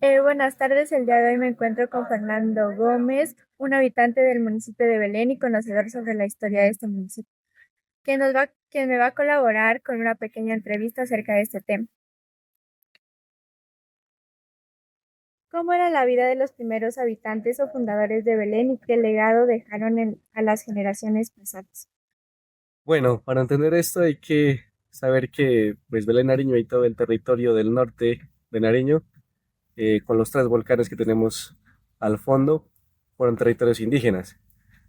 Buenas tardes, el día de hoy me encuentro con Fernando Gómez, un habitante del municipio de Belén y conocedor sobre la historia de este municipio, quien me va a colaborar con una pequeña entrevista acerca de este tema. ¿Cómo era la vida de los primeros habitantes o fundadores de Belén y qué legado dejaron a las generaciones pasadas? Bueno, para entender esto hay que saber que pues Belén Nariño y todo el territorio del norte de Nariño, con los tres volcanes que tenemos al fondo, fueron territorios indígenas.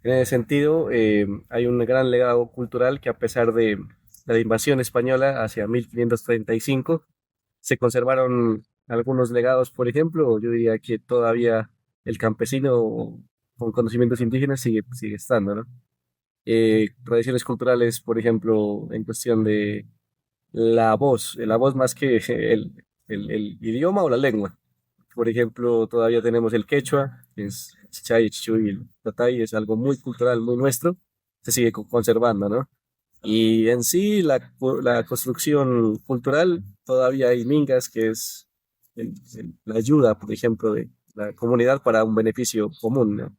En ese sentido, hay un gran legado cultural que a pesar de la invasión española hacia 1535, se conservaron algunos legados. Por ejemplo, yo diría que todavía el campesino con conocimientos indígenas sigue estando, ¿no? Tradiciones culturales, por ejemplo, en cuestión de la voz más que el idioma o la lengua. Por ejemplo, todavía tenemos el quechua, que es Chichay, Chichuy, el Tatay, es algo muy cultural, muy nuestro, se sigue conservando, ¿no? Y en sí, la construcción cultural, todavía hay mingas, que es la ayuda, por ejemplo, de la comunidad para un beneficio común, ¿no?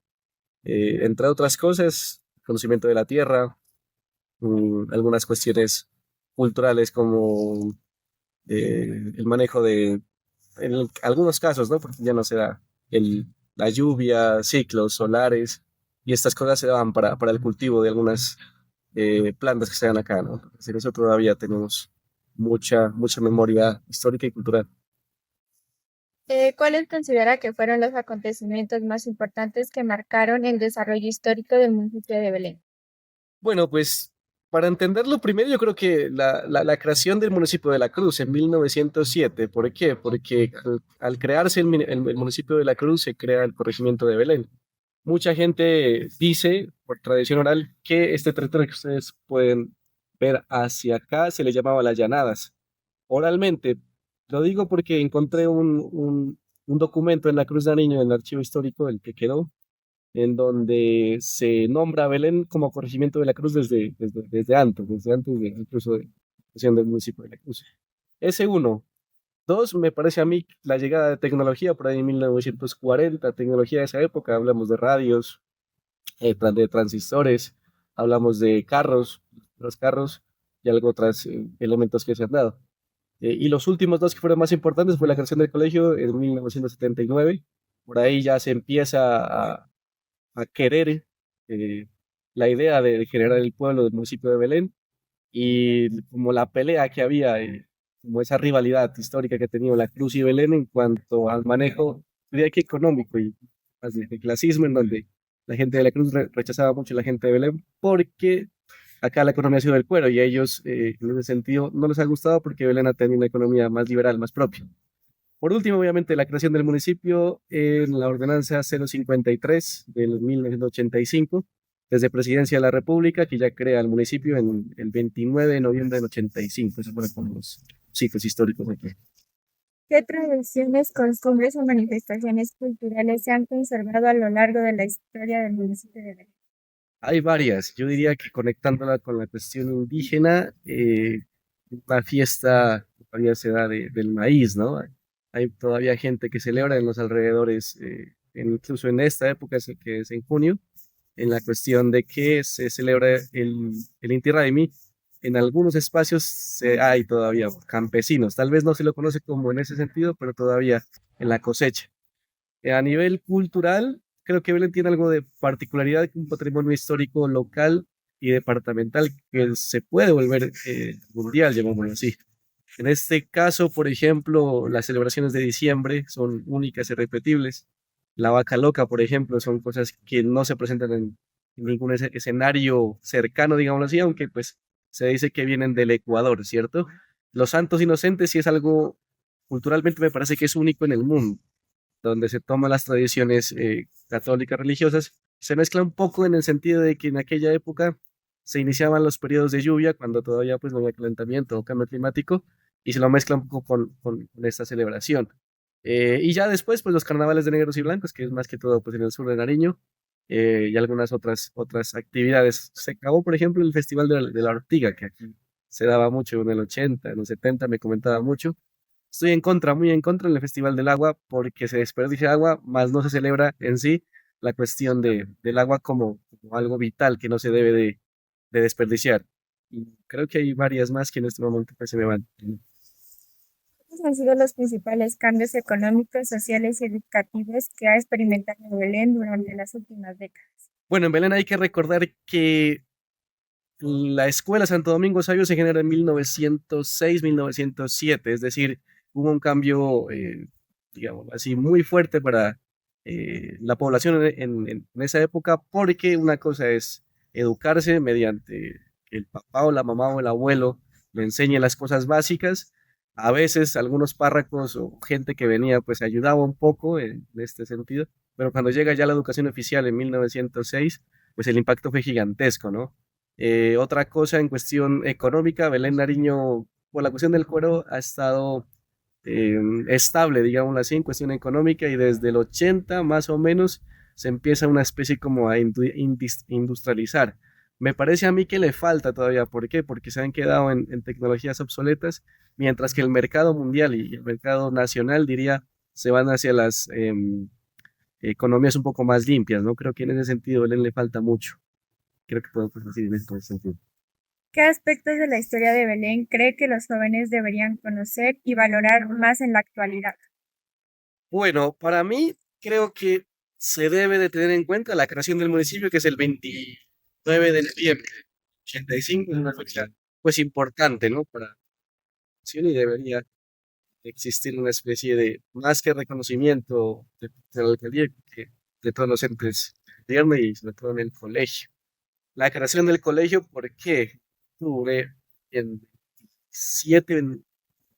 Entre otras cosas, conocimiento de la tierra, algunas cuestiones culturales como el manejo en algunos casos, ¿no? Porque ya no se da la lluvia, ciclos solares, y estas cosas se daban para el cultivo de algunas plantas que se dan acá, ¿no? Entonces, en eso todavía tenemos mucha memoria histórica y cultural. ¿Cuáles considera que fueron los acontecimientos más importantes que marcaron el desarrollo histórico del municipio de Belén? Bueno, pues para entenderlo primero, yo creo que la creación del municipio de La Cruz en 1907. ¿Por qué? Porque al crearse el municipio de La Cruz se crea el corregimiento de Belén. Mucha gente dice, por tradición oral, que este territorio que ustedes pueden ver hacia acá se le llamaba las Llanadas. Oralmente, lo digo porque encontré un documento en la Cruz de Nariño, en el archivo histórico, el que quedó, en donde se nombra a Belén como corregimiento de la Cruz desde antes de incluso de la creación del municipio de la Cruz. Ese uno. Dos, me parece a mí la llegada de tecnología por ahí en 1940, tecnología de esa época, hablamos de radios, de transistores, hablamos de carros, los carros y algo otros elementos que se han dado. Y los últimos dos que fueron más importantes fue la creación del colegio en 1979. Por ahí ya se empieza a querer eh, la idea de generar el pueblo del municipio de Belén, y como la pelea que había, como esa rivalidad histórica que tenía la Cruz y Belén en cuanto al manejo, diría que económico y más de clasismo, en donde la gente de la Cruz rechazaba mucho a la gente de Belén porque acá la economía ha sido del cuero, y a ellos en ese sentido no les ha gustado porque Belén ha tenido una economía más liberal, más propia. Por último, obviamente, la creación del municipio en la ordenanza 053 del 1985, desde Presidencia de la República, que ya crea el municipio en el 29 de noviembre del 85. Eso fueron como los ciclos históricos aquí. ¿Qué tradiciones, costumbres o manifestaciones culturales se han conservado a lo largo de la historia del municipio de Belén? Hay varias. Yo diría que conectándola con la cuestión indígena, una fiesta que todavía se da del maíz, ¿no? Hay todavía gente que celebra en los alrededores, incluso en esta época, que es en junio, en la cuestión de que se celebra el Inti Raymi. En algunos espacios hay todavía campesinos, tal vez no se lo conoce como en ese sentido, pero todavía en la cosecha. A nivel cultural, creo que Belén tiene algo de particularidad, un patrimonio histórico local y departamental que se puede volver mundial, llamémoslo así. En este caso, por ejemplo, las celebraciones de diciembre son únicas y repetibles. La vaca loca, por ejemplo, son cosas que no se presentan en ningún escenario cercano, digámoslo así, aunque pues se dice que vienen del Ecuador, ¿cierto? Los santos inocentes sí es algo culturalmente me parece que es único en el mundo, donde se toman las tradiciones católicas religiosas, se mezcla un poco en el sentido de que en aquella época se iniciaban los periodos de lluvia, cuando todavía pues no había calentamiento o cambio climático, y se lo mezcla un poco con esta celebración. Y ya después, pues los carnavales de negros y blancos, que es más que todo pues en el sur de Nariño, y algunas otras actividades. Se acabó, por ejemplo, el Festival de la Ortiga, que aquí se daba mucho en el 80, en los 70 me comentaba mucho, Estoy en contra, muy en contra del Festival del Agua porque se desperdicia agua, más no se celebra en sí la cuestión del agua como algo vital que no se debe de desperdiciar. Y creo que hay varias más que en este momento pues, se me van. ¿Cuáles han sido los principales cambios económicos, sociales y educativos que ha experimentado Belén durante las últimas décadas? Bueno, en Belén hay que recordar que la Escuela Santo Domingo Sabio se genera en 1906, 1907, es decir, hubo un cambio, digamos así, muy fuerte para la población en esa época, porque una cosa es educarse mediante que el papá o la mamá o el abuelo le enseñe las cosas básicas. A veces algunos párrocos o gente que venía pues ayudaba un poco en este sentido, pero cuando llega ya la educación oficial en 1906, pues el impacto fue gigantesco, ¿no? Otra cosa en cuestión económica, Belén Nariño, por la cuestión del cuero, ha estado eh, estable, digámoslo así, en cuestión económica y desde el 80 más o menos se empieza una especie como a industrializar. Me parece a mí que le falta todavía. ¿Por qué? Porque se han quedado en tecnologías obsoletas, mientras que el mercado mundial y el mercado nacional, diría, se van hacia las economías un poco más limpias, ¿no? Creo que en ese sentido a Belén le falta mucho. Creo que podemos decir en ese sentido. ¿Qué aspectos de la historia de Belén cree que los jóvenes deberían conocer y valorar más en la actualidad? Bueno, para mí creo que se debe de tener en cuenta la creación del municipio, que es el 29 de noviembre de 85, es una fecha pues importante, ¿no? Para la nación y debería existir una especie de, más que reconocimiento de la alcaldía, que de todos los entes del gobierno y sobre todo en el colegio. La creación del colegio, ¿por qué? Tuve en 7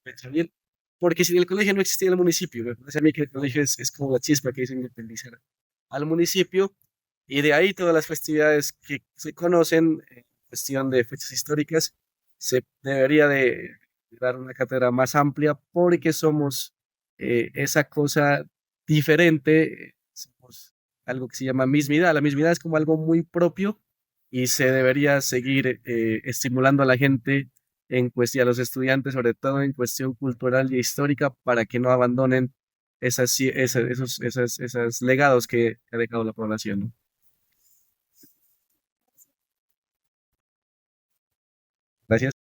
pensar bien, porque sin el colegio no existía el municipio. Me parece a mí que el colegio es como la chispa que hizo independizar al municipio, y de ahí todas las festividades que se conocen en cuestión de fechas históricas, se debería de dar una cátedra más amplia porque somos esa cosa diferente, somos algo que se llama mismidad. La mismidad es como algo muy propio y se debería seguir estimulando a la gente en cuestión, a los estudiantes, sobre todo en cuestión cultural y histórica, para que no abandonen esos legados que ha dejado la población, ¿no? Gracias.